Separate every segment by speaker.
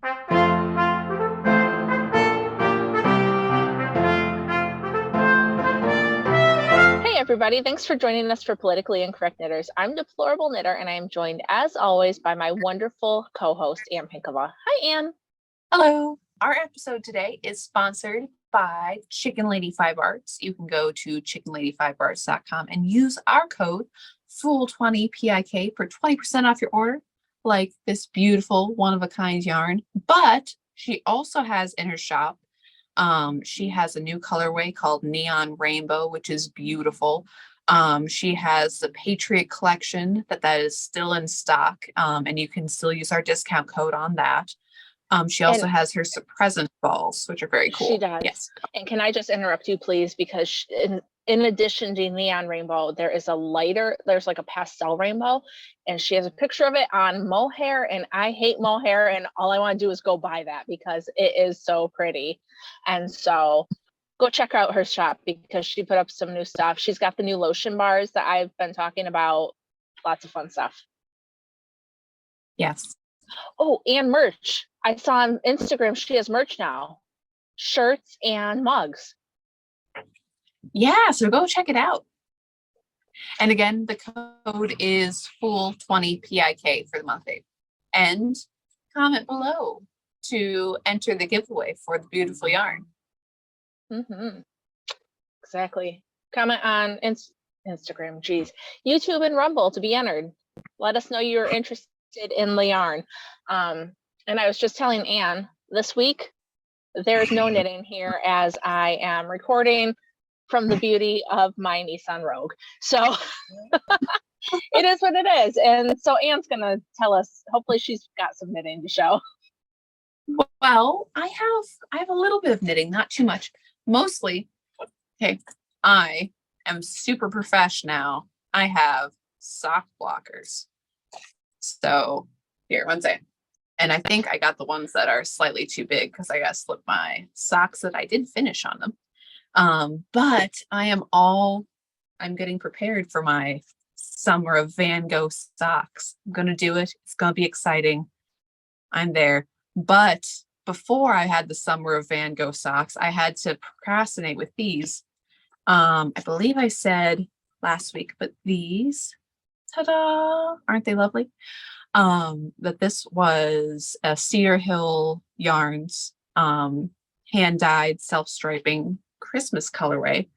Speaker 1: Hey everybody, thanks for joining us for Politically Incorrect Knitters. I'm Deplorable Knitter and I am joined as always by my wonderful co-host, Ann Pinkava. Hi Ann.
Speaker 2: Hello. Our episode today is sponsored by Chicken Lady 5 Arts. You can go to chickenlady5arts.com and use our code FOOL20PIK for 20% off your order, like this beautiful one-of-a-kind yarn. But she also has in her shop, she has a new colorway called Neon Rainbow, which is beautiful. She has the Patriot collection that is still in stock, and you can still use our discount code on that. She also has her present balls, which are very cool.
Speaker 1: She does.
Speaker 2: Yes.
Speaker 1: And can I just interrupt you, please? Because in addition to Neon Rainbow, there's like a pastel rainbow, and she has a picture of it on mohair, and I hate mohair, and all I want to do is go buy that because it is so pretty. And so go check out her shop because she put up some new stuff. She's got the new lotion bars that I've been talking about. Lots of fun stuff.
Speaker 2: Yes.
Speaker 1: Oh, and merch. I saw on Instagram she has merch now. Shirts and mugs.
Speaker 2: Yeah, so go check it out. And again, the code is FOOL20PIK for the month of April. And comment below to enter the giveaway for the beautiful yarn.
Speaker 1: Mm-hmm. Exactly. Comment on Instagram, YouTube and Rumble to be entered. Let us know you're interested in the yarn. And I was just telling Ann, this week there's no knitting here as I am recording from the beauty of my Nissan Rogue. So it is what it is. And so Ann's gonna tell us, hopefully she's got some knitting to show.
Speaker 2: Well, I have a little bit of knitting, not too much. Mostly, okay, I am super professional. I have sock blockers. So here, one second. And I think I got the ones that are slightly too big because I got to slip my socks that I did finish on them. But I'm getting prepared for my summer of Van Gogh socks. I'm going to do it. It's going to be exciting. I'm there. But before I had the summer of Van Gogh socks, I had to procrastinate with these. I believe I said last week, but these, ta-da, aren't they lovely? That this was a Cedar Hill Yarns hand-dyed self-striping Christmas colorway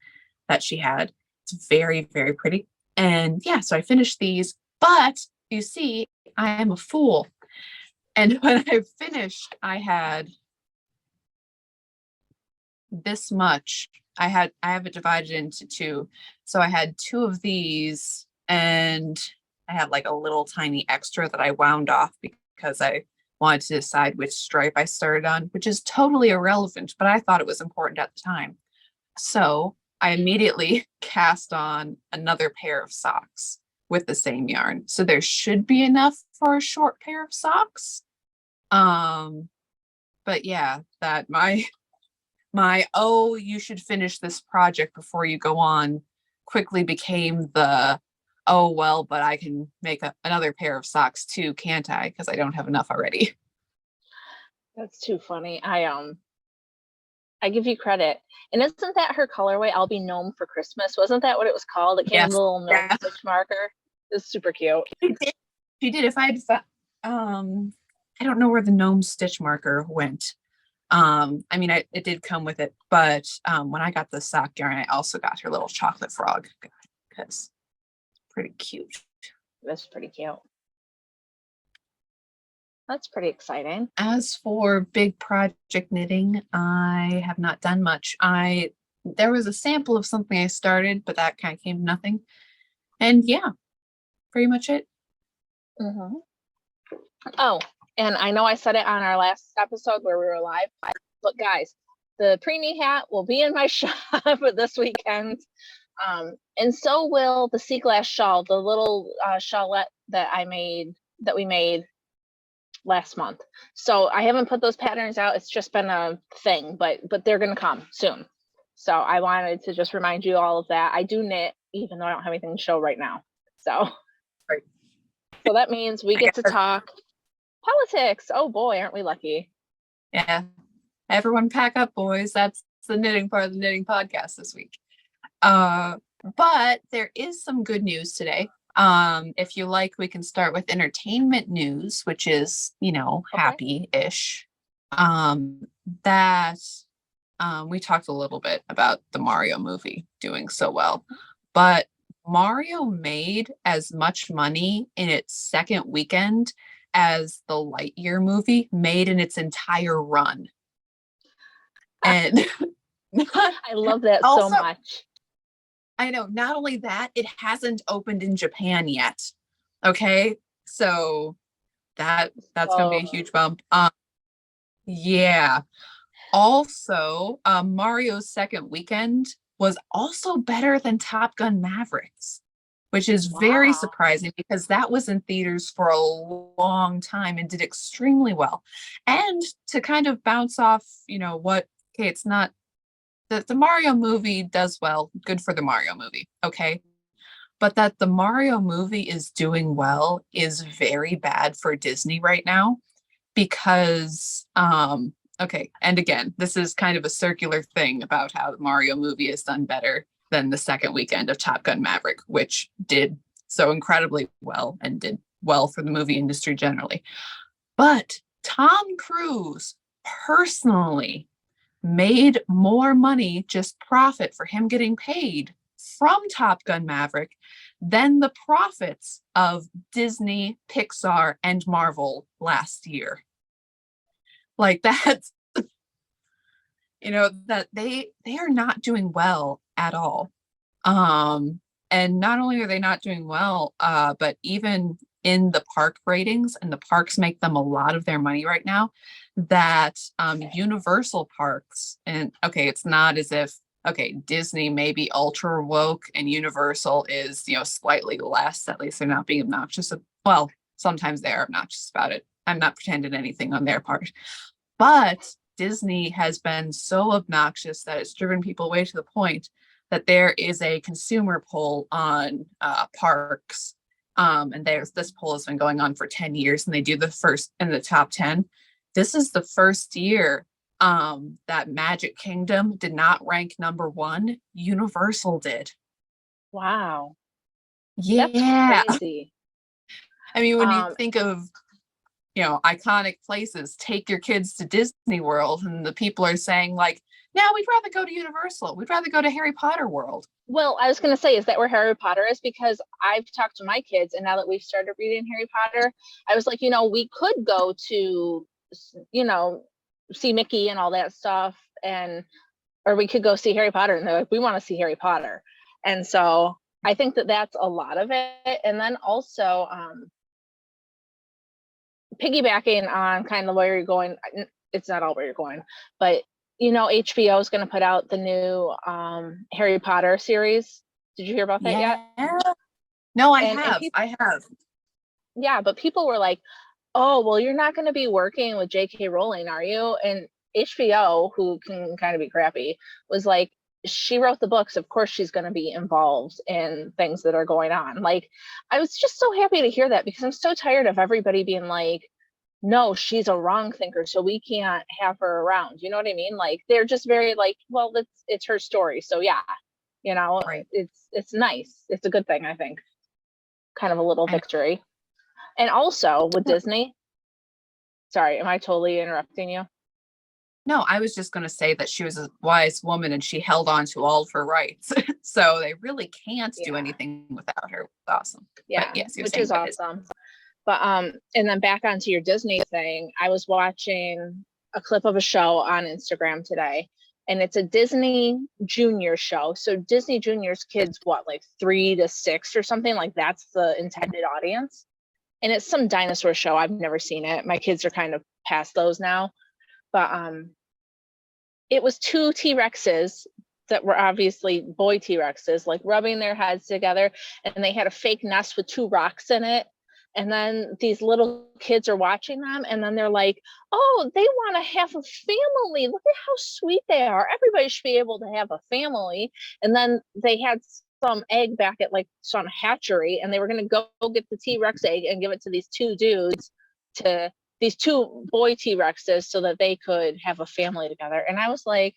Speaker 2: that she had. It's very, very pretty. And yeah, so I finished these, but you see, I am a fool. And when I finished, I had this much. I have it divided into two. So I had two of these, and I had like a little tiny extra that I wound off because I wanted to decide which stripe I started on, which is totally irrelevant, but I thought it was important at the time. So I immediately cast on another pair of socks with the same yarn. So there should be enough for a short pair of socks. But yeah, that my you should finish this project before you go on quickly became the oh well, but I can make another pair of socks too, can't I? Because I don't have enough already.
Speaker 1: That's too funny. I give you credit. And isn't that her colorway? I'll be gnome for Christmas. Wasn't that what it was called? It came with a little gnome stitch marker. It's super cute.
Speaker 2: She did. If I had, I don't know where the gnome stitch marker went. I mean, it did come with it, but when I got the sock yarn, I also got her little chocolate frog because pretty cute.
Speaker 1: That's pretty cute. That's pretty exciting.
Speaker 2: As for big project knitting, I have not done much. There was a sample of something I started, but that kind of came to nothing. And yeah, pretty much it.
Speaker 1: Mm-hmm. Oh, and I know I said it on our last episode where we were live, but guys, the preemie hat will be in my shop this weekend. And so will the sea glass shawl, the little shawlette that we made last month. So I haven't put those patterns out. It's just been a thing, but they're going to come soon. So I wanted to just remind you all of that. I do knit, even though I don't have anything to show right now. So,
Speaker 2: right.
Speaker 1: So that means we get to talk politics. Oh boy, aren't we lucky?
Speaker 2: Yeah. Everyone pack up, boys. That's the knitting part of the knitting podcast this week. But there is some good news today. If you like, we can start with entertainment news, which is,
Speaker 1: Okay.
Speaker 2: happy-ish. That we talked a little bit about the Mario movie doing so well, but Mario made as much money in its second weekend as the Lightyear movie made in its entire run. And
Speaker 1: I love that so
Speaker 2: also,
Speaker 1: much.
Speaker 2: I know, not only that, it hasn't opened in Japan yet. Okay. So that's gonna be a huge bump. Yeah. Also, Mario's second weekend was also better than Top Gun Mavericks, which is very
Speaker 1: Wow.
Speaker 2: surprising because that was in theaters for a long time and did extremely well. And to kind of bounce off, it's not the Mario movie does well, good for the Mario movie, okay? But that the Mario movie is doing well is very bad for Disney right now because okay, and again, this is kind of a circular thing about how the Mario movie has done better than the second weekend of Top Gun Maverick, which did so incredibly well and did well for the movie industry generally. But Tom Cruise personally made more money, just profit for him getting paid from Top Gun Maverick than the profits of Disney, Pixar, and Marvel last year. Like that's, that they are not doing well at all. And not only are they not doing well, but even in the park ratings, and the parks make them a lot of their money right now, that Universal parks, and okay, it's not as if, okay, Disney may be ultra woke and Universal is, slightly less, at least they're not being obnoxious. Well, sometimes they are obnoxious about it. I'm not pretending anything on their part. But Disney has been so obnoxious that it's driven people away to the point that there is a consumer poll on parks. And this poll has been going on for 10 years, and they do the first in the top 10. This is the first year that Magic Kingdom did not rank number one. Universal did.
Speaker 1: Wow.
Speaker 2: Yeah.
Speaker 1: That's crazy.
Speaker 2: I mean, when you think of iconic places, take your kids to Disney World, and the people are saying like, no, we'd rather go to Universal. We'd rather go to Harry Potter World.
Speaker 1: Well, I was going to say, is that where Harry Potter is? Because I've talked to my kids, and now that we've started reading Harry Potter, I was like, we could go to, see Mickey and all that stuff, or we could go see Harry Potter. And they're like, we want to see Harry Potter. And so I think that that's a lot of it. And then also, piggybacking on kind of where you're going, it's not all where you're going, but HBO is going to put out the new Harry Potter series. Did you hear about that yet?
Speaker 2: No, I have.
Speaker 1: Yeah, but people were like, oh, well, you're not going to be working with J.K. Rowling, are you? And HBO, who can kind of be crappy, was like, she wrote the books. Of course, she's going to be involved in things that are going on. Like, I was just so happy to hear that, because I'm so tired of everybody being like, no, she's a wrong thinker, so we can't have her around. You know what I mean? Like, they're just very like, well, it's her story. So yeah,
Speaker 2: Right.
Speaker 1: It's nice. It's a good thing, I think. Kind of a little victory. And also with Disney, sorry, am I totally interrupting you?
Speaker 2: No, I was just going to say that she was a wise woman and she held on to all of her rights. So they really can't do anything without her. Awesome.
Speaker 1: Yeah,
Speaker 2: but yes,
Speaker 1: which is awesome. But and then back onto your Disney thing, I was watching a clip of a show on Instagram today, and it's a Disney Junior show. So Disney Junior's kids, what, like 3 to 6 or something? Like, that's the intended audience. And it's some dinosaur show. I've never seen it. My kids are kind of past those now. But it was 2 T-Rexes that were obviously boy T-Rexes, like rubbing their heads together, and they had a fake nest with 2 rocks in it. And then these little kids are watching them, and then they're like, oh, they want to have a family. Look at how sweet they are. Everybody should be able to have a family. And then they had some egg back at like some hatchery, and they were going to go get the T-Rex egg and give it to these 2 dudes to these two boy T-Rexes so that they could have a family together. And I was like,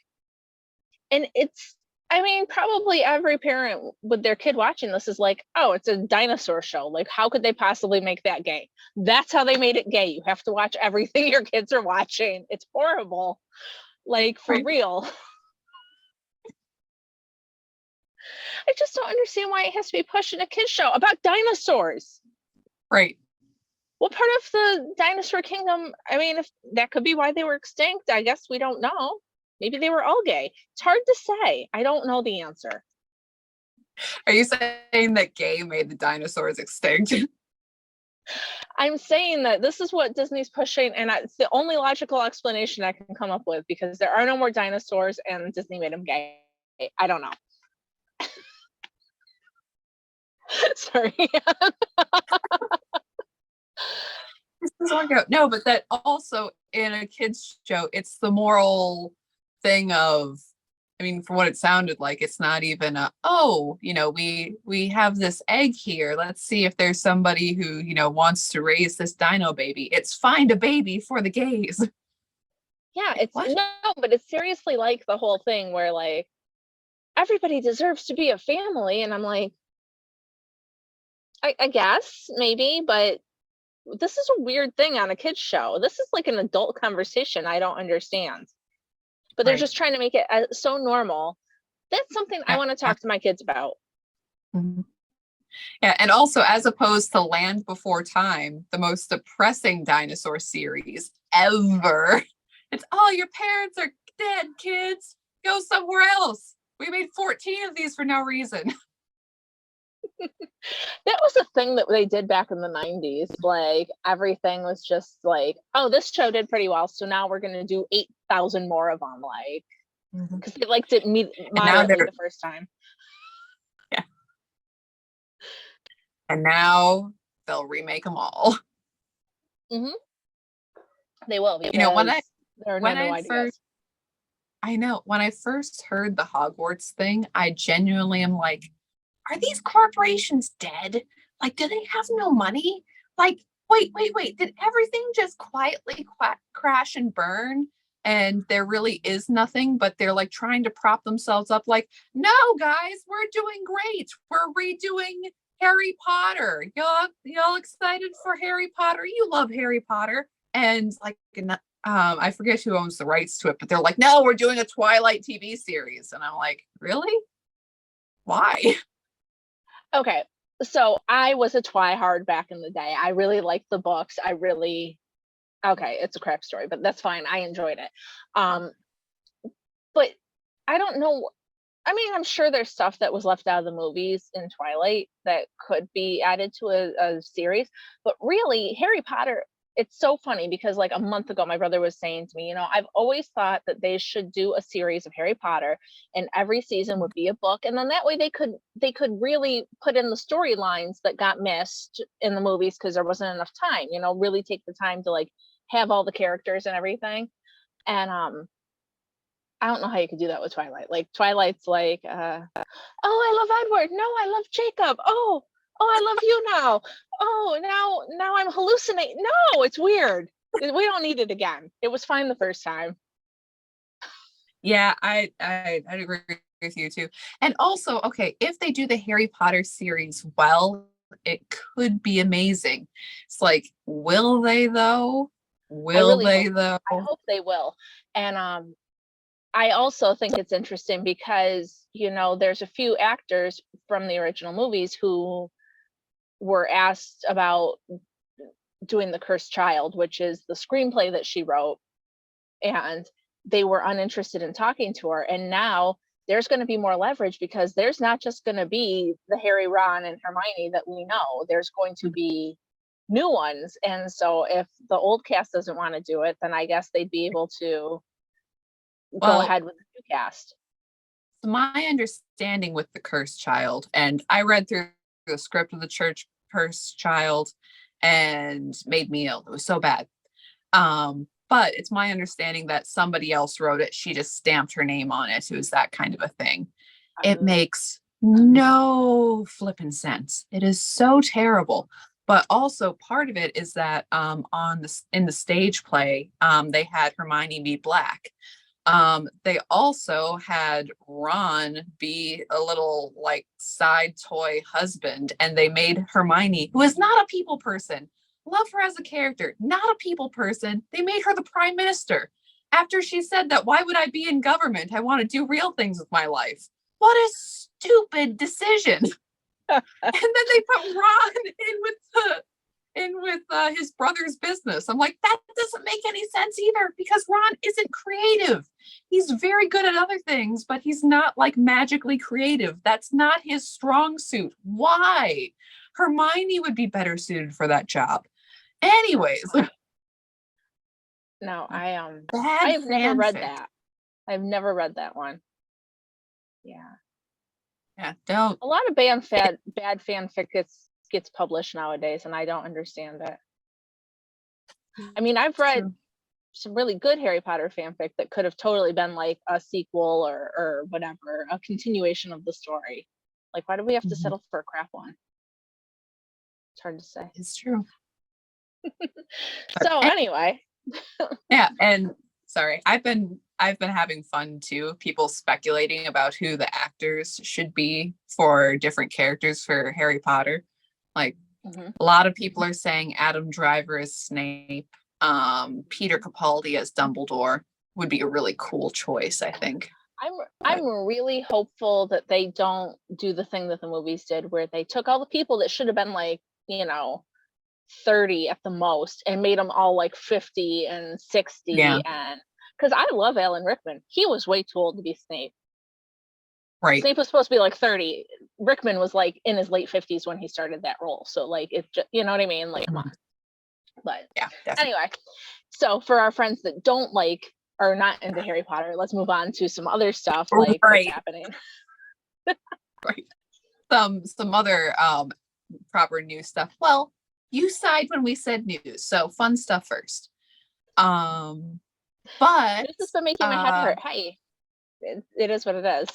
Speaker 1: and it's, I mean, probably every parent with their kid watching this is like, oh, it's a dinosaur show. Like, how could they possibly make that gay? That's how they made it gay. You have to watch everything your kids are watching. It's horrible. Like, for real. I just don't understand why it has to be pushed in a kid's show about dinosaurs.
Speaker 2: Right.
Speaker 1: What part of the dinosaur kingdom? I mean, if that could be why they were extinct, I guess we don't know. Maybe they were all gay. It's hard to say. I don't know the answer.
Speaker 2: Are you saying that gay made the dinosaurs extinct?
Speaker 1: I'm saying that this is what Disney's pushing, and it's the only logical explanation I can come up with, because there are no more dinosaurs and Disney made them gay. I don't know. Sorry.
Speaker 2: No, but that also in a kid's show, it's the moral thing of, I mean, from what it sounded like, it's not even a, oh, you know, we have this egg here. Let's see if there's somebody who, you know, wants to raise this dino baby. It's find a baby for the gays.
Speaker 1: Yeah, it's what? No, but it's seriously like the whole thing where like everybody deserves to be a family, and I'm like, I guess maybe, but this is a weird thing on a kid's show. This is like an adult conversation I don't understand. But they're just trying to make it so normal. That's something I want to talk to my kids about.
Speaker 2: Mm-hmm. Yeah, and also as opposed to Land Before Time, the most depressing dinosaur series ever. It's, oh, your parents are dead, kids. Go somewhere else. We made 14 of these for no reason.
Speaker 1: That was a thing that they did back in the 90s. Like, everything was just like, oh, this show did pretty well, so now we're going to do 8,000 more of them. Like, because they liked it moderately the first time.
Speaker 2: Yeah. And now they'll remake them all.
Speaker 1: Mm-hmm. They will.
Speaker 2: You know, when I first heard the Hogwarts thing, I genuinely am like, are these corporations dead? Like, do they have no money? Like, wait, did everything just quietly crash and burn? And there really is nothing, but they're like trying to prop themselves up like, no, guys, we're doing great. We're redoing Harry Potter. Y'all excited for Harry Potter? You love Harry Potter. And like, I forget who owns the rights to it, but they're like, no, we're doing a Twilight TV series. And I'm like, really? Why?
Speaker 1: Okay, so I was a Twihard back in the day. I really liked the books. Okay, it's a crap story, but that's fine. I enjoyed it. But I don't know. I mean, I'm sure there's stuff that was left out of the movies in Twilight that could be added to a series. But really, Harry Potter, it's so funny because like a month ago, my brother was saying to me, you know, I've always thought that they should do a series of Harry Potter and every season would be a book. And then that way they could really put in the storylines that got missed in the movies because there wasn't enough time, you know, really take the time to like have all the characters and everything. And I don't know how you could do that with Twilight. Like Twilight's like, oh, I love Edward. No, I love Jacob. Oh, I love you now. Oh, now I'm hallucinating. No, it's weird. We don't need it again. It was fine the first time.
Speaker 2: Yeah, I agree with you too. And also, okay, if they do the Harry Potter series well, it could be amazing. It's like, will they though?
Speaker 1: I hope they will. And I also think it's interesting because, you know, there's a few actors from the original movies who were asked about doing The Cursed Child, which is the screenplay that she wrote, and they were uninterested in talking to her. And now there's going to be more leverage because there's not just going to be the Harry, Ron, and Hermione that we know. There's going to be new ones. And so if the old cast doesn't want to do it, then I guess they'd be able to go ahead with the new cast.
Speaker 2: My understanding with The Cursed Child, and I read through the script of the Cursed Child and made me ill. It was so bad. But it's my understanding that somebody else wrote it. She just stamped her name on it. It was that kind of a thing. It makes no flipping sense. It is so terrible. But also part of it is that in the stage play, they had Hermione be black. They also had Ron be a little like side toy husband, and they made Hermione, who is not a people person, love her as a character, not a people person. They made her the prime minister after she said that, why would I be in government? I want to do real things with my life. What a stupid decision. And then they put Ron in with his brother's business. I'm like, that doesn't make any sense either, because Ron isn't creative. He's very good at other things, but he's not like magically creative. That's not his strong suit. Why? Hermione would be better suited for that job. Anyways.
Speaker 1: No, I
Speaker 2: Bad
Speaker 1: have never read
Speaker 2: fanfic.
Speaker 1: that. I've never read that one. Yeah.
Speaker 2: Yeah, don't.
Speaker 1: A lot of bad fanfic gets published nowadays, and I don't understand it. I mean, I've read some really good Harry Potter fanfic that could have totally been like a sequel or whatever, a continuation of the story. Like, why do we have to settle for a crap one? It's hard to say.
Speaker 2: It's true.
Speaker 1: So anyway.
Speaker 2: Yeah, and sorry, I've been having fun too, people speculating about who the actors should be for different characters for Harry Potter. Like, a lot of people are saying Adam Driver as Snape, Peter Capaldi as Dumbledore would be a really cool choice, I think.
Speaker 1: I'm really hopeful that they don't do the thing that the movies did, where they took all the people that should have been like, 30 at the most, and made them all like 50 and 60.
Speaker 2: Yeah.
Speaker 1: And because I love Alan Rickman, he was way too old to be Snape.
Speaker 2: Right.
Speaker 1: Snape was supposed to be like 30. Rickman was like in his late 50s when he started that role. So like, it's just, you know what I mean? Like, come on. But
Speaker 2: yeah, definitely.
Speaker 1: Anyway, so for our friends that don't like or not into Harry Potter, let's move on to some other stuff like what's happening.
Speaker 2: Right. Some other proper news stuff. Well, you sighed when we said news, so fun stuff first. But
Speaker 1: this has been making my head hurt. Hey, it is what it is.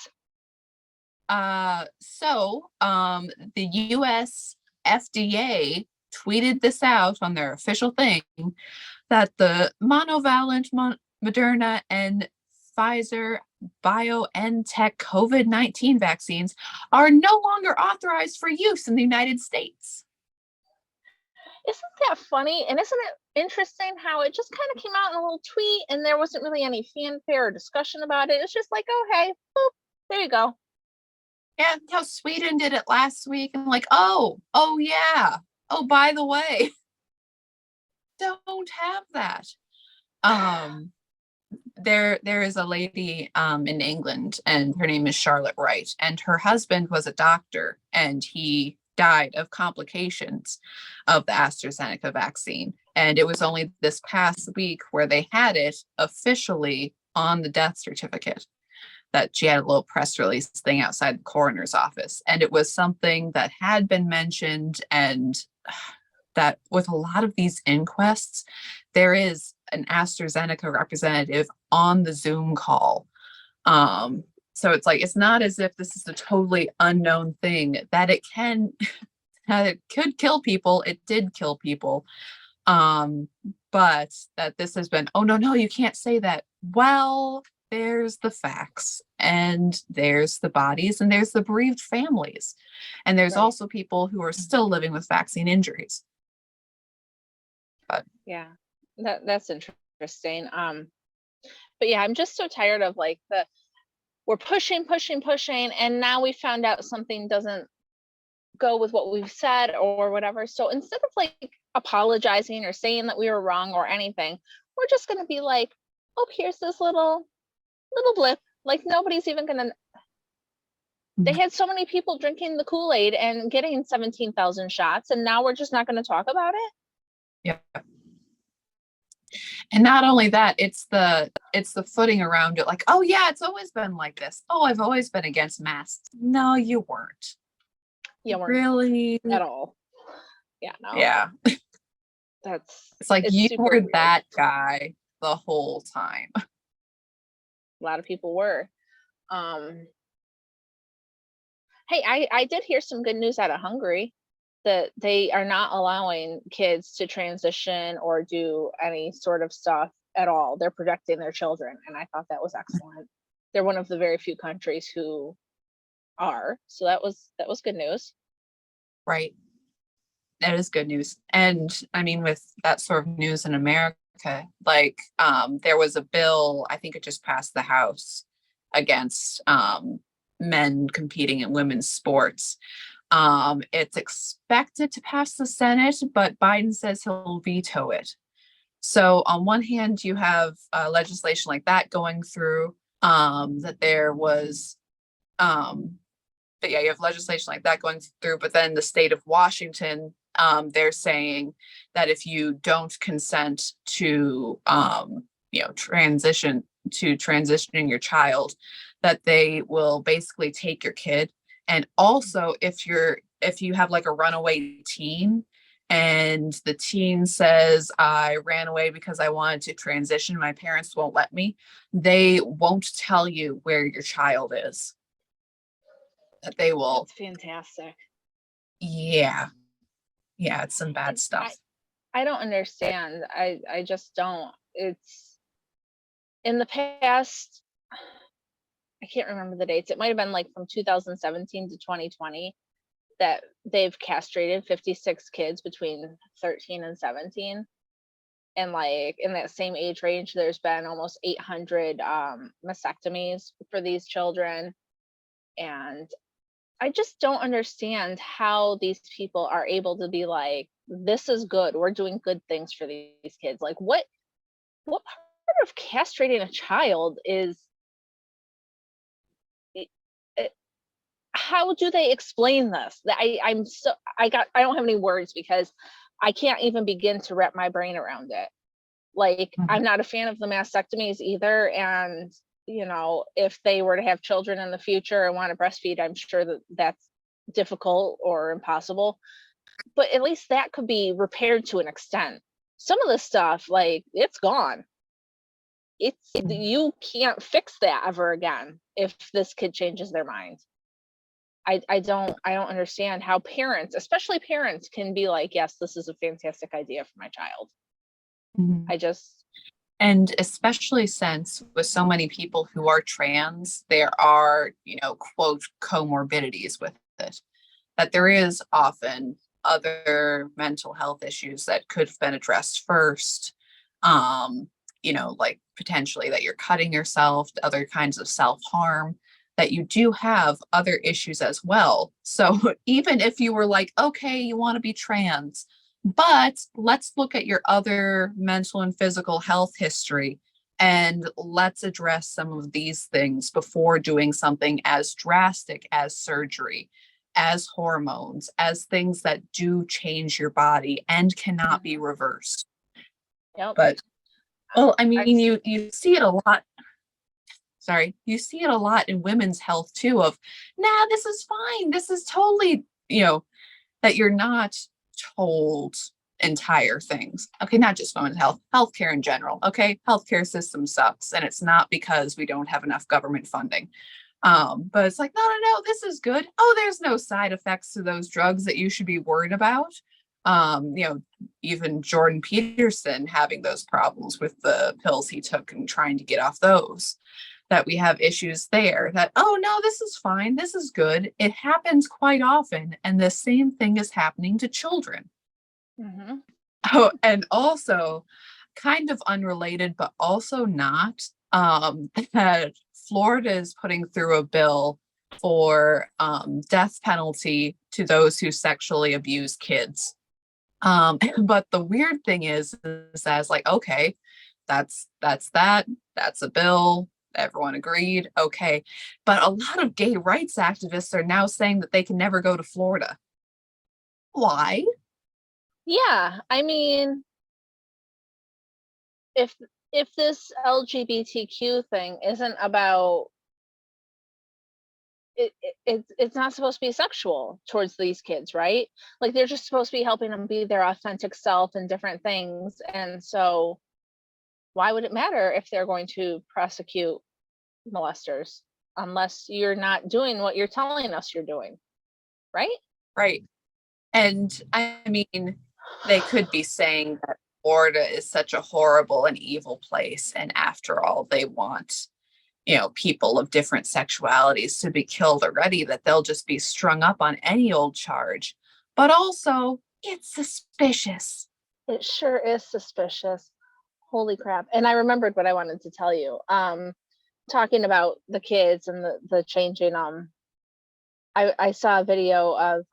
Speaker 2: So the US FDA tweeted this out on their official thing, that the monovalent Moderna and Pfizer BioNTech COVID-19 vaccines are no longer authorized for use in the United States.
Speaker 1: Isn't that funny? And isn't it interesting how it just kind of came out in a little tweet and there wasn't really any fanfare or discussion about it? It's just like, oh, hey, boop, there you go.
Speaker 2: Yeah, how Sweden did it last week, and like, oh yeah, oh, by the way, don't have that. There is a lady in England, and her name is Charlotte Wright, and her husband was a doctor, and he died of complications of the AstraZeneca vaccine. And it was only this past week where they had it officially on the death certificate, that she had a little press release thing outside the coroner's office. And it was something that had been mentioned, and that with a lot of these inquests, there is an AstraZeneca representative on the Zoom call. So it's like, it's not as if this is a totally unknown thing, that it could kill people. It did kill people. But that this has been, oh, no, you can't say that. Well, there's the facts, and there's the bodies, and there's the bereaved families. And there's also people who are still living with vaccine injuries. But
Speaker 1: yeah, that's interesting. But yeah, I'm just so tired of like we're pushing, and now we found out something doesn't go with what we've said or whatever. So instead of like apologizing or saying that we were wrong or anything, we're just gonna be like, oh, here's this little blip. Like, nobody's even gonna. They had so many people drinking the Kool-Aid and getting 17,000 shots, and now we're just not going to talk about it.
Speaker 2: Yeah. And not only that, it's the footing around it. Like, oh yeah, it's always been like this. Oh, I've always been against masks. No, you weren't.
Speaker 1: You weren't really
Speaker 2: at
Speaker 1: all. Yeah, no.
Speaker 2: Yeah. It's like you were weird. That guy the whole time.
Speaker 1: A lot of people were. Hey, I did hear some good news out of Hungary. that they are not allowing kids to transition or do any sort of stuff at all. They're protecting their children, and I thought that was excellent. They're one of the very few countries who are. So that was good news.
Speaker 2: Right. That is good news. And I mean, with that sort of news in America, like there was a bill, I think it just passed the House against men competing in women's sports. It's expected to pass the Senate, but Biden says he'll veto it. So on one hand, you have legislation like that going through, that there was but yeah, you have legislation like that going through, but then the state of Washington, they're saying that if you don't consent to, transitioning your child, that they will basically take your kid. And also, if you have like a runaway teen, and the teen says, I ran away because I wanted to transition, my parents won't let me, they won't tell you where your child is. That they will.
Speaker 1: That's fantastic.
Speaker 2: Yeah. It's some bad stuff.
Speaker 1: I don't understand. I just don't. It's in the past, I can't remember the dates. It might have been like from 2017 to 2020 that they've castrated 56 kids between 13 and 17. And like in that same age range, there's been almost 800 mastectomies for these children. And I just don't understand how these people are able to be like, this is good. We're doing good things for these kids. Like what part of castrating a child is how do they explain this? I don't have any words because I can't even begin to wrap my brain around it. Like, I'm not a fan of the mastectomies either. And, if they were to have children in the future and want to breastfeed, I'm sure that that's difficult or impossible. But at least that could be repaired to an extent. Some of the stuff, like, it's gone. You can't fix that ever again if this kid changes their mind. I don't understand how parents, especially parents, can be like, yes, this is a fantastic idea for my child.
Speaker 2: And especially since with so many people who are trans, there are, quote, comorbidities with it, that there is often other mental health issues that could have been addressed first. Like potentially that you're cutting yourself, other kinds of self-harm, that you do have other issues as well. So even if you were like, okay, you want to be trans, but let's look at your other mental and physical health history and let's address some of these things before doing something as drastic as surgery, as hormones, as things that do change your body and cannot be reversed.
Speaker 1: Yep.
Speaker 2: But, well, I mean, you see it a lot. Sorry, you see it a lot in women's health too of, nah, this is fine. This is totally, that you're not told entire things. Okay, not just women's health, healthcare in general. Okay, healthcare system sucks, and it's not because we don't have enough government funding. But it's like, no, this is good. Oh, there's no side effects to those drugs that you should be worried about. Even Jordan Peterson having those problems with the pills he took and trying to get off those. That we have issues there, that, oh no, this is fine, this is good. It happens quite often, and the same thing is happening to children. Oh, and also kind of unrelated, but also not, that Florida is putting through a bill for death penalty to those who sexually abuse kids. But the weird thing is that it's like, okay, that's a bill. Everyone agreed. Okay. But a lot of gay rights activists are now saying that they can never go to Florida. Why?
Speaker 1: Yeah. I mean, if this LGBTQ thing isn't about it's not supposed to be sexual towards these kids, right? Like, they're just supposed to be helping them be their authentic self and different things. And so why would it matter if they're going to prosecute molesters unless you're not doing what you're telling us you're doing, right?
Speaker 2: Right. And I mean, they could be saying that Florida is such a horrible and evil place. And after all, they want, people of different sexualities to be killed already, that they'll just be strung up on any old charge. But also, it's suspicious.
Speaker 1: It sure is suspicious. Holy crap. And I remembered what I wanted to tell you. Talking about the kids and the changing, I saw a video of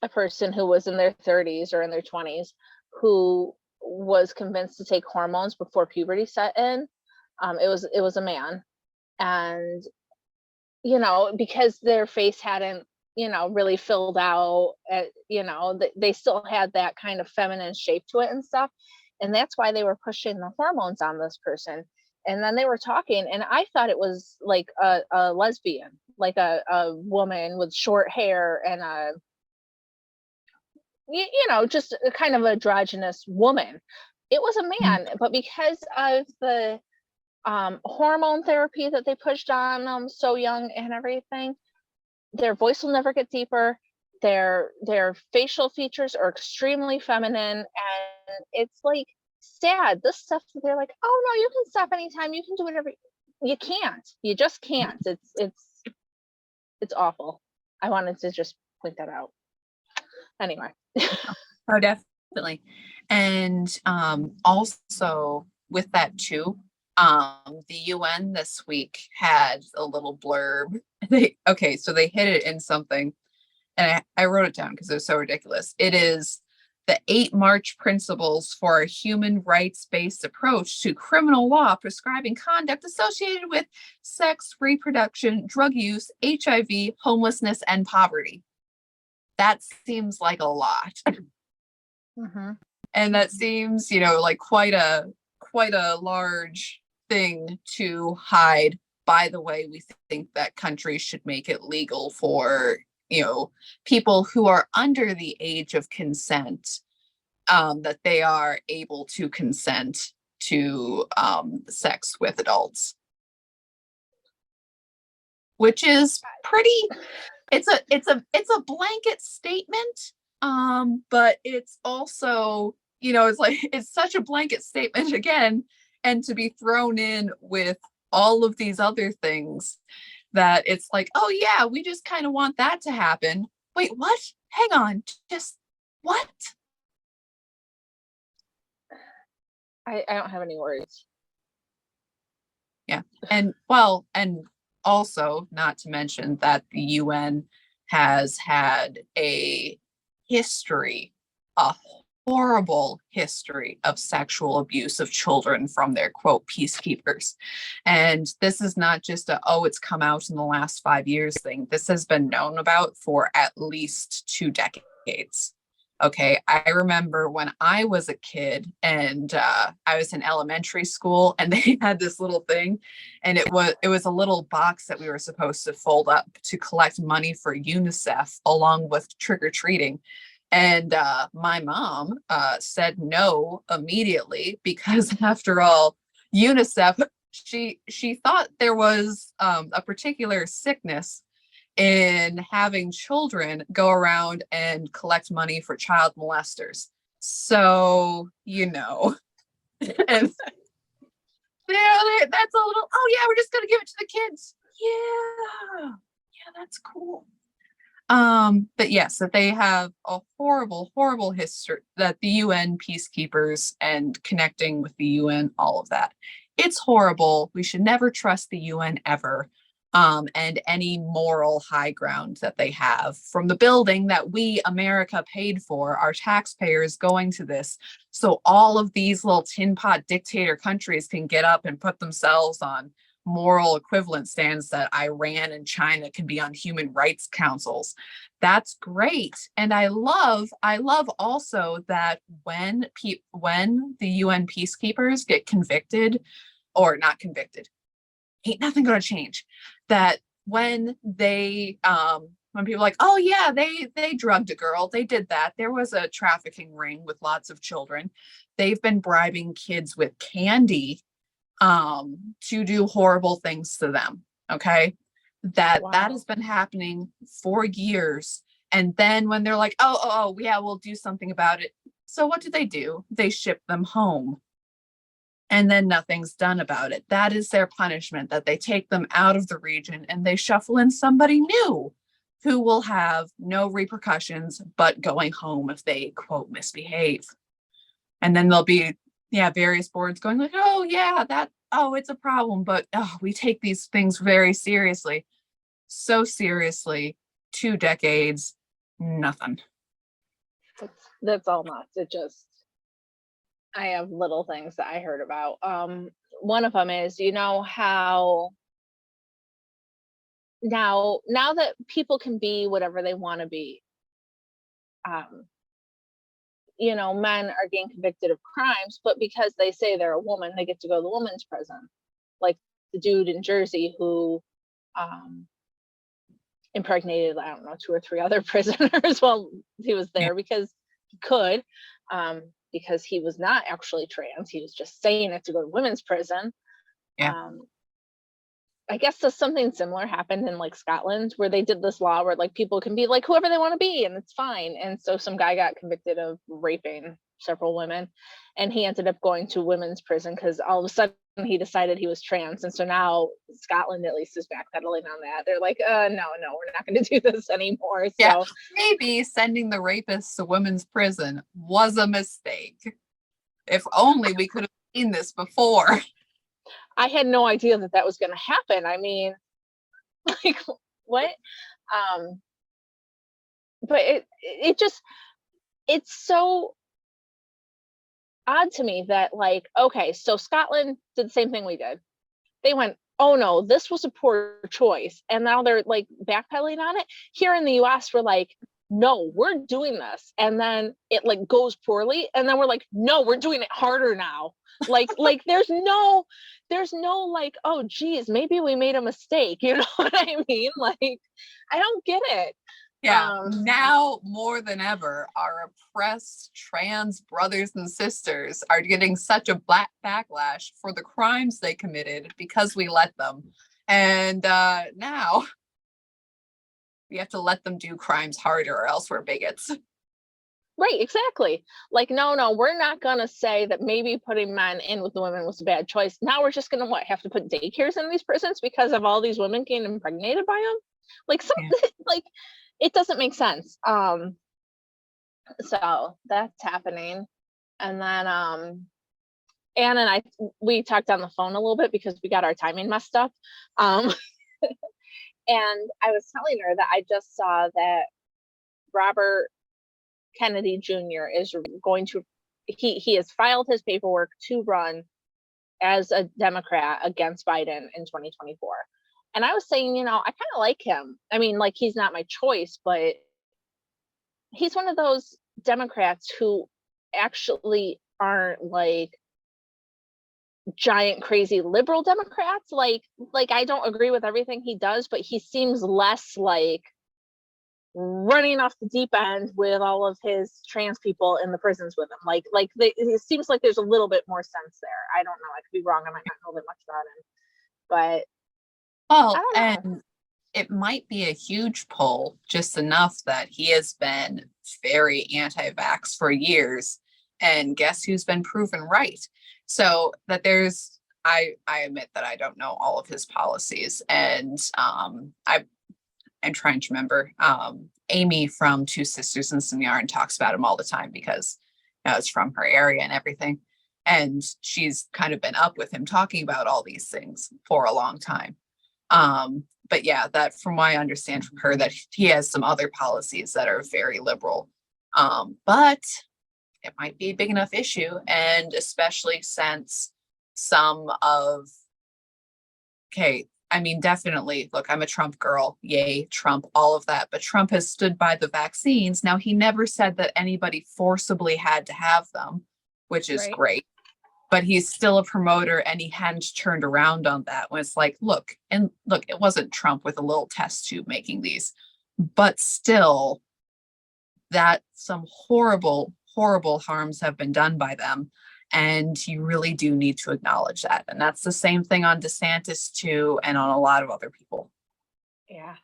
Speaker 1: a person who was in their 30s or in their 20s who was convinced to take hormones before puberty set in. It was a man, and because their face hadn't really filled out, they still had that kind of feminine shape to it and stuff, and that's why they were pushing the hormones on this person. And then they were talking, and I thought it was like a lesbian, like a woman with short hair and just a kind of androgynous woman. It was a man, but because of the hormone therapy that they pushed on them so young and everything, their voice will never get deeper. Their facial features are extremely feminine, and it's like sad. This stuff, they're like, oh no, you can stop anytime, you can do whatever. You can't. You just can't. It's awful. I wanted to just point that out. Anyway.
Speaker 2: Oh, definitely. And also with that too, the UN this week had a little blurb. So they hid it in something, and I wrote it down because it was so ridiculous. It is the 8 March principles for a human rights-based approach to criminal law prescribing conduct associated with sex, reproduction, drug use, HIV, homelessness, and poverty. That seems like a lot.
Speaker 1: Mm-hmm.
Speaker 2: And that seems, like quite a large thing to hide. By the way, we think that countries should make it legal for, people who are under the age of consent, that they are able to consent to sex with adults, which is pretty. It's a blanket statement, but it's also, it's such a blanket statement again, and to be thrown in with all of these other things, that it's like, oh yeah, we just kind of want that to happen. Wait, what? Hang on, just what?
Speaker 1: I don't have any words.
Speaker 2: Yeah, and also, not to mention that the UN has had a horrible history of sexual abuse of children from their quote peacekeepers. And this is not just it's come out in the last 5 years thing. This has been known about for at least 2 decades. Okay, I remember when I was a kid and I was in elementary school, and they had this little thing, and it was a little box that we were supposed to fold up to collect money for UNICEF along with trick-or-treating. And my mom said no immediately, because after all, UNICEF, she thought there was a particular sickness in having children go around and collect money for child molesters. So, and that's a little, oh yeah, we're just gonna give it to the kids. Yeah, that's cool. But yes, that they have a horrible history, that the UN peacekeepers and connecting with the UN, all of that. It's horrible. We should never trust the UN ever. And any moral high ground that they have from the building that we, America, paid for, our taxpayers going to this. So all of these little tin pot dictator countries can get up and put themselves on moral equivalent stands, that Iran and China can be on human rights councils. That's great. And I love also that when the UN peacekeepers get convicted, or not convicted, ain't nothing going to change, that when they when people are like, oh yeah, they drugged a girl, they did that, there was a trafficking ring with lots of children, they've been bribing kids with candy to do horrible things to them. Okay, that has been happening for years, And then when they're like, oh, yeah, we'll do something about it. So what do? They ship them home. And then nothing's done about it. That is their punishment, that they take them out of the region and they shuffle in somebody new who will have no repercussions but going home if they, quote, misbehave. And then there'll be, various boards going like, oh, yeah, it's a problem. But we take these things very seriously. So seriously, 2 decades, nothing.
Speaker 1: That's all nuts. I have little things that I heard about. One of them is, how now that people can be whatever they want to be, men are getting convicted of crimes, but because they say they're a woman, they get to go to the women's prison. Like the dude in Jersey who impregnated, I don't know, 2 or 3 other prisoners while he was there because he could. Because he was not actually trans. He was just saying it to go to women's prison.
Speaker 2: Yeah.
Speaker 1: I guess something similar happened in like Scotland where they did this law where like people can be like whoever they want to be and it's fine. And so some guy got convicted of raping several women and he ended up going to women's prison because all of a sudden he decided he was trans. And so now Scotland at least is backpedaling on that. They're like, no, we're not going to do this anymore. So
Speaker 2: yeah, maybe sending the rapists to women's prison was a mistake. If only we could have seen this before.
Speaker 1: I had no idea that was going to happen. I mean, like what? But it's so odd to me that like, okay, so Scotland did the same thing we did. They went, oh no, this was a poor choice. And now they're like backpedaling on it. Here in the US, we're like, no, we're doing this. And then it like goes poorly. And then we're like, no, we're doing it harder now. Like there's no like, oh geez, maybe we made a mistake. You know what I mean? Like, I don't get it.
Speaker 2: Yeah, now more than ever, our oppressed trans brothers and sisters are getting such a black backlash for the crimes they committed because we let them. And now we have to let them do crimes harder or else we're bigots.
Speaker 1: Right, exactly. Like, no, we're not going to say that maybe putting men in with the women was a bad choice. Now we're just going to have to put daycares in these prisons because of all these women getting impregnated by them? Like, like, it doesn't make sense. So that's happening. And then Anne and we talked on the phone a little bit because we got our timing messed up. And I was telling her that I just saw that Robert Kennedy Jr. is going to, he has filed his paperwork to run as a Democrat against Biden in 2024. And I was saying, I kind of like him. I mean, like, he's not my choice, but he's one of those Democrats who actually aren't like giant crazy liberal Democrats. Like I don't agree with everything he does, but he seems less like running off the deep end with all of his trans people in the prisons with him. It seems like there's a little bit more sense there. I don't know. I could be wrong. I might not know that much about him, but
Speaker 2: and it might be a huge pull, just enough that he has been very anti-vax for years. And guess who's been proven right? So that I admit that I don't know all of his policies. And I'm trying to remember. Amy from Two Sisters and Some Yarn talks about him all the time because it's from her area and everything. And she's kind of been up with him talking about all these things for a long time. But yeah, that from what I understand from her, that he has some other policies that are very liberal. But it might be a big enough issue. And especially since I mean, definitely, look, I'm a Trump girl. Yay, Trump, all of that. But Trump has stood by the vaccines. Now, he never said that anybody forcibly had to have them, which is great. But he's still a promoter and he hadn't turned around on that when it's like, look, it wasn't Trump with a little test tube making these, but still that some horrible, horrible harms have been done by them. And you really do need to acknowledge that. And that's the same thing on DeSantis too, and on a lot of other people.
Speaker 1: Yeah.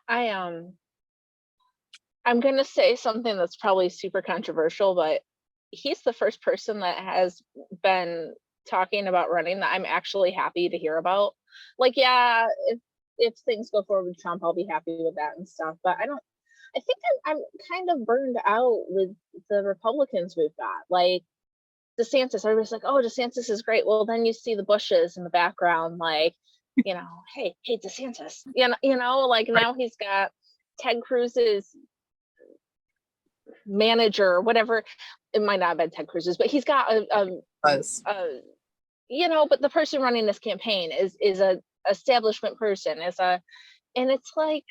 Speaker 1: I I'm going to say something that's probably super controversial, but he's the first person that has been talking about running that I'm actually happy to hear about. Like, yeah, if things go forward with Trump, I'll be happy with that and stuff. But I think I'm kind of burned out with the Republicans we've got. Like DeSantis, everybody's like, oh, DeSantis is great. Well, then you see the Bushes in the background, like, hey, DeSantis, like
Speaker 2: Right.
Speaker 1: now he's got Ted Cruz's manager or whatever. It might not have been Ted Cruz's, but he's got
Speaker 2: Was.
Speaker 1: but the person running this campaign is a establishment person, and it's like,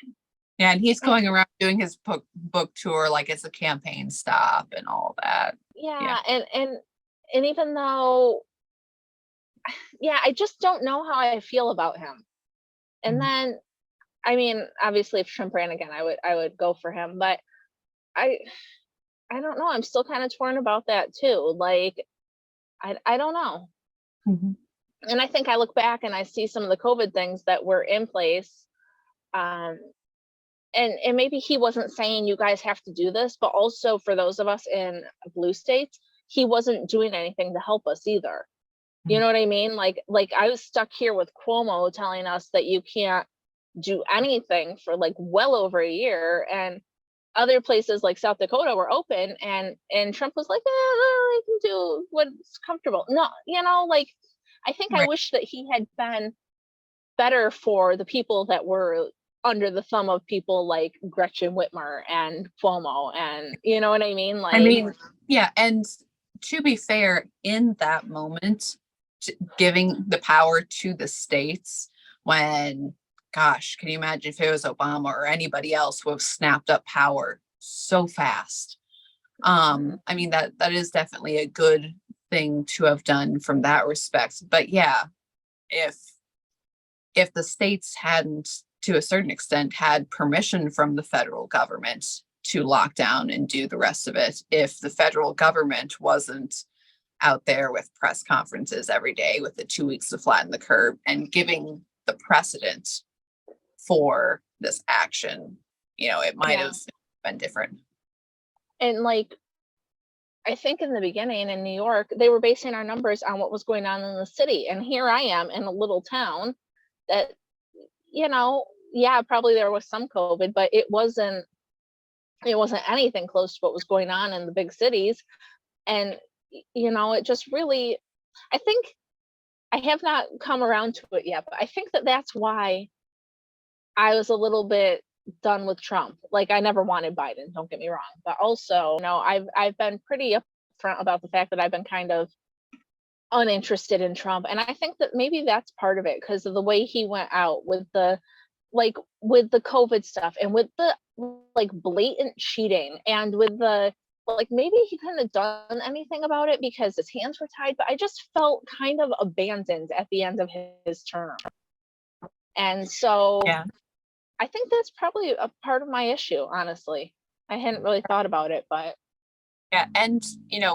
Speaker 2: Yeah, and he's going around doing his book tour like it's a campaign stop and all that.
Speaker 1: yeah, and even though, yeah, I just don't know how I feel about him. And then, I mean, obviously, if Trump ran again, I would go for him, but I don't know. I'm still kind of torn about that too. Like, I don't know.
Speaker 2: Mhm.
Speaker 1: And I think I look back and I see some of the COVID things that were in place. Um, and maybe he wasn't saying you guys have to do this, but also for those of us in blue states, he wasn't doing anything to help us either. You know what I mean? Like I was stuck here with Cuomo telling us that you can't do anything for like well over a year, and other places like South Dakota were open, and Trump was like, I can do what's comfortable. No, like I think I
Speaker 2: Right.
Speaker 1: wish that he had been better for the people that were under the thumb of people like Gretchen Whitmer and Cuomo, and you know what I mean?
Speaker 2: I
Speaker 1: Like,
Speaker 2: mean, yeah, and to be fair, in that moment, giving the power to the states when, gosh, can you imagine if it was Obama or anybody else who have snapped up power so fast? I mean, that is definitely a good thing to have done from that respect. But yeah, if the states hadn't, to a certain extent, had permission from the federal government to lock down and do the rest of it, if the federal government wasn't out there with press conferences every day with the 2 weeks to flatten the curve and giving the precedent for this action, it might
Speaker 1: yeah.
Speaker 2: have been different.
Speaker 1: And like, I think in the beginning in New York, they were basing our numbers on what was going on in the city. And here I am in a little town that, yeah, probably there was some COVID, but it wasn't anything close to what was going on in the big cities. And, it just really, I think I have not come around to it yet, but I think that that's why I was a little bit done with Trump. Like, I never wanted Biden, don't get me wrong, but also, I've been pretty upfront about the fact that I've been kind of uninterested in Trump, and I think that maybe that's part of it because of the way he went out with the COVID stuff and with the like blatant cheating and with the like maybe he couldn't have done anything about it because his hands were tied, but I just felt kind of abandoned at the end of his term. And so
Speaker 2: Yeah.
Speaker 1: I think that's probably a part of my issue, honestly. I hadn't really thought about it, but
Speaker 2: Yeah. And,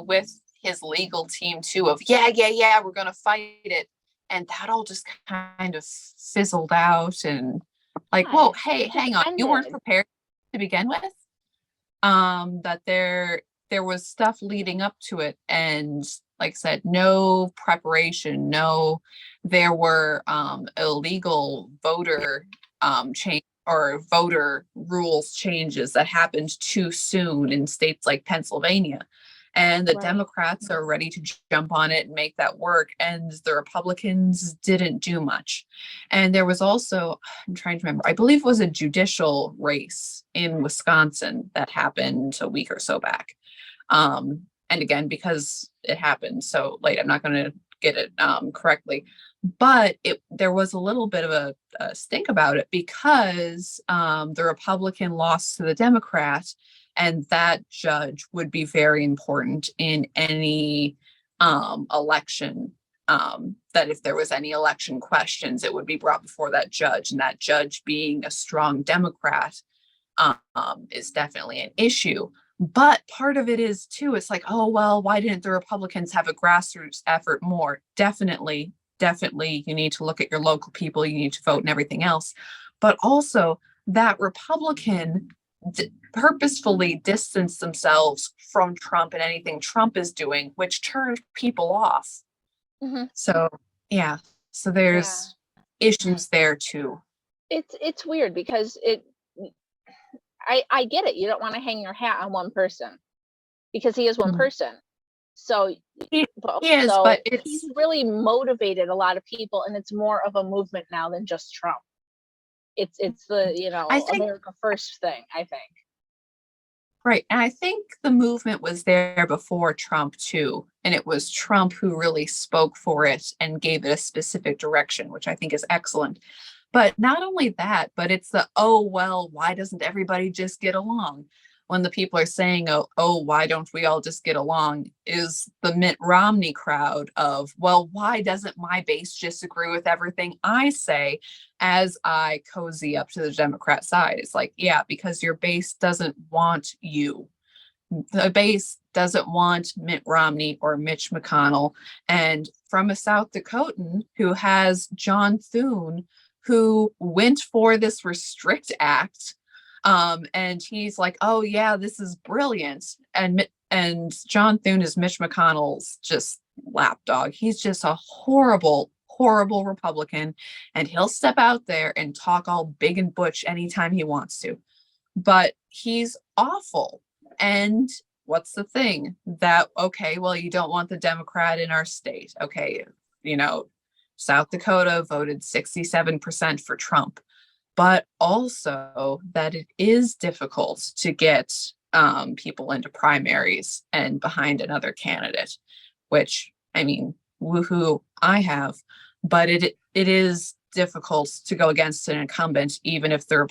Speaker 2: with his legal team too of, yeah, we're going to fight it. And that all just kind of fizzled out and like,
Speaker 1: yeah,
Speaker 2: whoa, hey,
Speaker 1: it just
Speaker 2: hang on. You weren't
Speaker 1: ended.
Speaker 2: prepared to begin with. That there was stuff leading up to it. And like I said, no preparation, there were illegal voter change or voter rules changes that happened too soon in states like Pennsylvania. And the
Speaker 1: Right.
Speaker 2: Democrats are ready to jump on it and make that work. And the Republicans didn't do much. And there was also, I'm trying to remember, I believe it was a judicial race in Wisconsin that happened a week or so back. And again, because it happened so late, I'm not going to get it correctly. But there was a little bit of a stink about it because the Republican lost to the Democrat, and that judge would be very important in any election. That if there was any election questions, it would be brought before that judge, and that judge being a strong Democrat is definitely an issue. But part of it is too, it's like, oh, well, why didn't the Republicans have a grassroots effort more? Definitely, you need to look at your local people, you need to vote and everything else. But also that Republican purposefully distance themselves from Trump and anything Trump is doing, which turned people off.
Speaker 1: Mm-hmm.
Speaker 2: So yeah, so
Speaker 1: Yeah.
Speaker 2: there's issues there too.
Speaker 1: It's weird because I get it. You don't want to hang your hat on one person because he is one
Speaker 2: Mhm.
Speaker 1: person. So,
Speaker 2: He
Speaker 1: but
Speaker 2: is,
Speaker 1: also
Speaker 2: but
Speaker 1: he's
Speaker 2: it's
Speaker 1: really motivated a lot of people, and it's more of a movement now than just Trump. It's the, you
Speaker 2: I
Speaker 1: know,
Speaker 2: think
Speaker 1: America First thing, I think.
Speaker 2: right. And I think the movement was there before Trump too. And it was Trump who really spoke for it and gave it a specific direction, which I think is excellent. But not only that, but it's the, oh, well, why doesn't everybody just get along? When the people are saying, oh, why don't we all just get along? Is the Mitt Romney crowd of, well, why doesn't my base just agree with everything I say as I cozy up to the Democrat side? It's like, yeah, because your base doesn't want you. The base doesn't want Mitt Romney or Mitch McConnell. And from a South Dakotan who has John Thune, who went for this Restrict Act, and he's like, "Oh yeah, this is brilliant." And John Thune is Mitch McConnell's just lapdog. He's just a horrible, horrible Republican, and he'll step out there and talk all big and butch anytime he wants to. But he's awful. And what's the thing that, okay, well, you don't want the Democrat in our state. Okay, you know, South Dakota voted 67% for Trump, but also that it is difficult to get people into primaries and behind another candidate, which, I mean, woohoo, I have, but it is difficult to go against an incumbent, even if their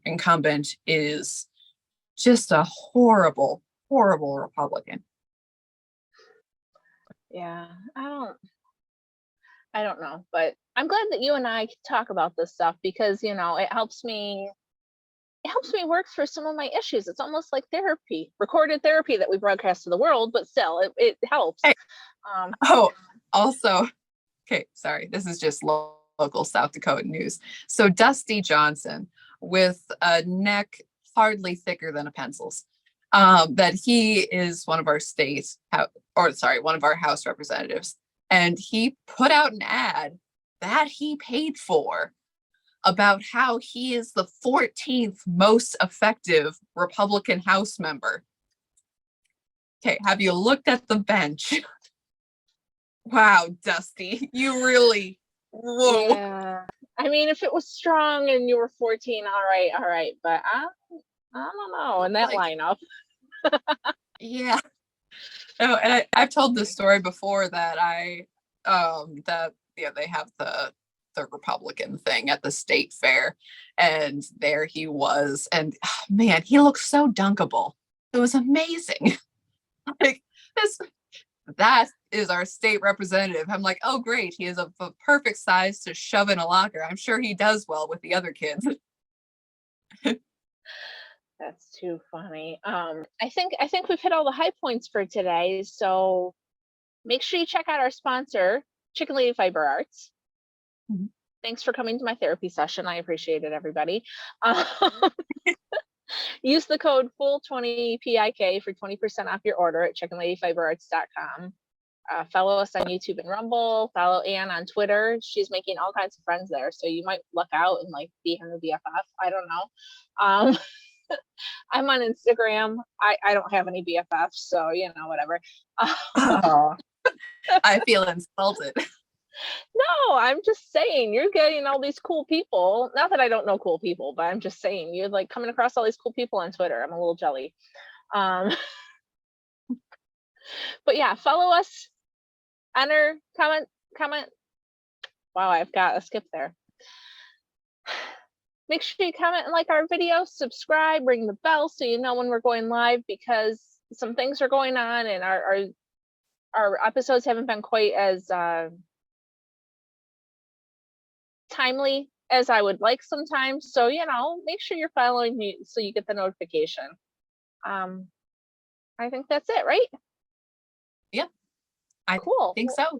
Speaker 2: incumbent is just a horrible, horrible Republican.
Speaker 1: Yeah, I don't know, but I'm glad that you and I can talk about this stuff because, you know, it helps me work through some of my issues. It's almost like therapy, recorded therapy that we broadcast to the world, but still it helps.
Speaker 2: Hey,
Speaker 1: Um,
Speaker 2: oh, also, okay, sorry, this is just local South Dakota news. So Dusty Johnson, with a neck hardly thicker than a pencil's, that he is one of our one of our House representatives, and he put out an ad that he paid for about how he is the 14th most effective Republican House member. Okay, have you looked at the bench? Wow, Dusty, you really, whoa.
Speaker 1: yeah. I mean, if it was strong and you were 14, all right, but I don't know in that
Speaker 2: Like,
Speaker 1: lineup.
Speaker 2: yeah. No, and I've told this story before that they have the Republican thing at the state fair, and there he was, and man, he looked so dunkable. It was amazing. Like this, that is our state representative. I'm like, oh great, he is a perfect size to shove in a locker. I'm sure he does well with the other kids.
Speaker 1: That's too funny. I think we've hit all the high points for today. So make sure you check out our sponsor, Chicken Lady Fiber Arts.
Speaker 2: Mhm.
Speaker 1: Thanks for coming to my therapy session. I appreciate it, everybody. Um, use the code FULL20PIK for 20% off your order at chickenladyfiberarts.com. Follow us on YouTube and Rumble. Follow Anne on Twitter. She's making all kinds of friends there, so you might luck out and like be her new BFF. I don't know. I'm on Instagram. I don't have any BFFs, so you know, whatever.
Speaker 2: Oh, I feel insulted.
Speaker 1: No, I'm just saying you're getting all these cool people. Not that I don't know cool people, but I'm just saying you're like coming across all these cool people on Twitter. I'm a little jelly. Um, but yeah, follow us, enter, comment. Wow, I've got a skip there. Make sure you comment and like our video, subscribe, ring the bell so you know when we're going live because some things are going on and our episodes haven't been quite as timely as I would like sometimes. So, you know, make sure you're following me so you get the notification. I think that's it, right?
Speaker 2: Yep, I
Speaker 1: Cool.
Speaker 2: think so.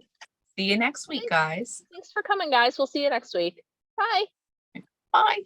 Speaker 2: See you next week, guys.
Speaker 1: Thanks for coming, guys. We'll see you next week. Bye.
Speaker 2: Bye.